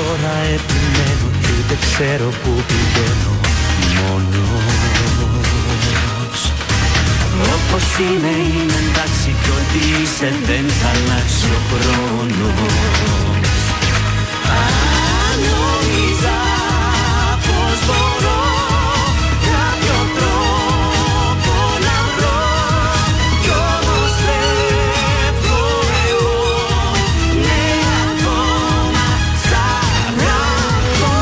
τώρα επιμένω και δεν ξέρω που πηγαίνω μόνος. Όπως είναι εντάξει κι ό,τι είσαι δεν θα αλλάξει ο χρόνος. Αν νόμιζα πως μπορώ κάποιο τρόπο να βρω κι όμως φεύγω εγώ, ναι ακόμα σ' αγαπώ.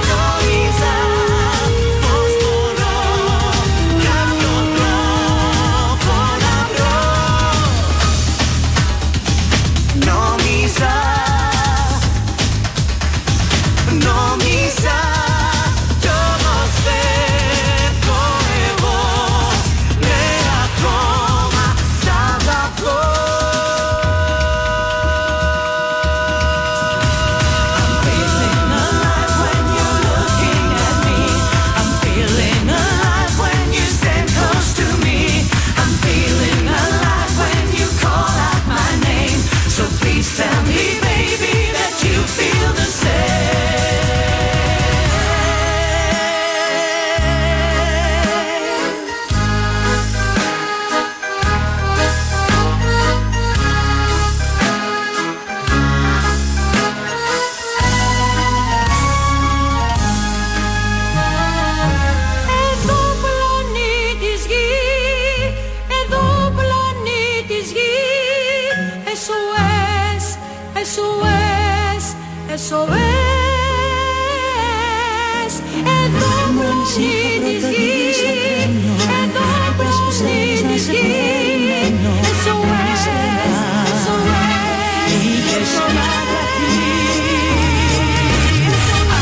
Νόμιζα πως μπορώ κάποιο τρόπο να βρω. Νόμιζα κι όμως φεύγω εγώ, ναι ακόμα σ' αγαπώ. I'm feeling alive when you're looking at me. I'm feeling alive when you stand close to me. I'm feeling alive when you call out my name. So please tell me, baby, that you feel the same. Εδώ πλανήτης γη, εδώ πλανήτης γη, SOS, SOS, SOS. Εδώ πλανήτης γη, εδώ πλανήτης γη, SOS, SOS,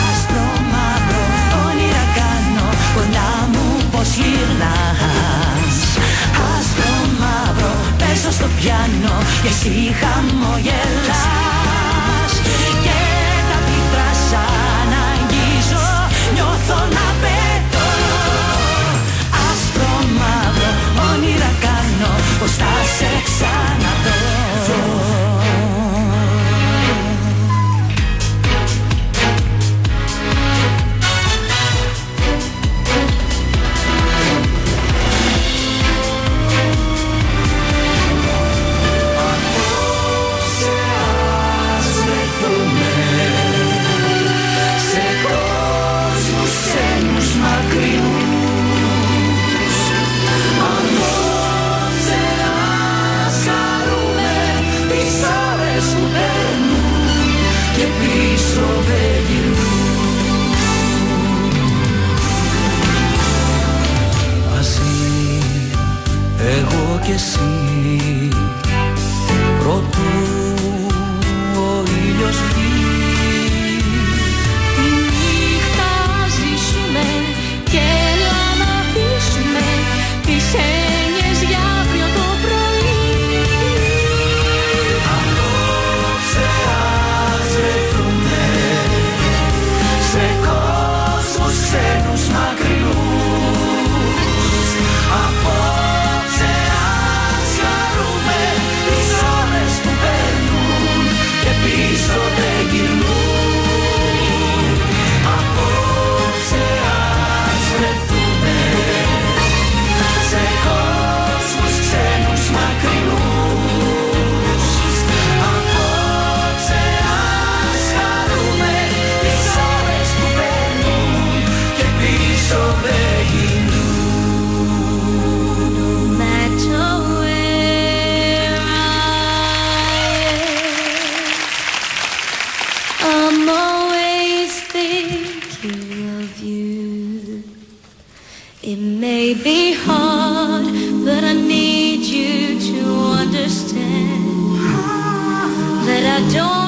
άστρο μαύρο, όνειρα κάνω, κοντά μου πως γυρνάς. Άστρο μαύρο, παίζω στο πιάνο και εσύ χαμογελάς. Και τα πίκρα σαν αγγίζω, νιώθω να πέτω. Άστρο μαύρο, όνειρα κάνω, πως θα σε ξαναδώ. Σε κόσμους ξένους μακρινούς, απόψε ας χαρούμε τις ώρες που παίρνουν και πίσω δεν γυρνούν. Μαζί εγώ κι εσύ, προτού ο ήλιος βγει. Τη νύχτα ζήσουμε και έλα να αφήσουμε τις έννοιες για αύριο το πρωί. Απόψε ας βρεθούμε σε κόσμους ξένους μακρινούς. Απόψε ας χαρούμε τις ώρες που παίρνουν και πίσω δεν γυρνούν. Απόψε ας βρεθούμε σε κόσμους ξένους μακρινούς. Απόψε ας χαρούμε τις ώρες που παίρνουν και πίσω δεν γυρνούν. No matter where I'm always thinking of you. It may be hard, but I need you to understand that I don't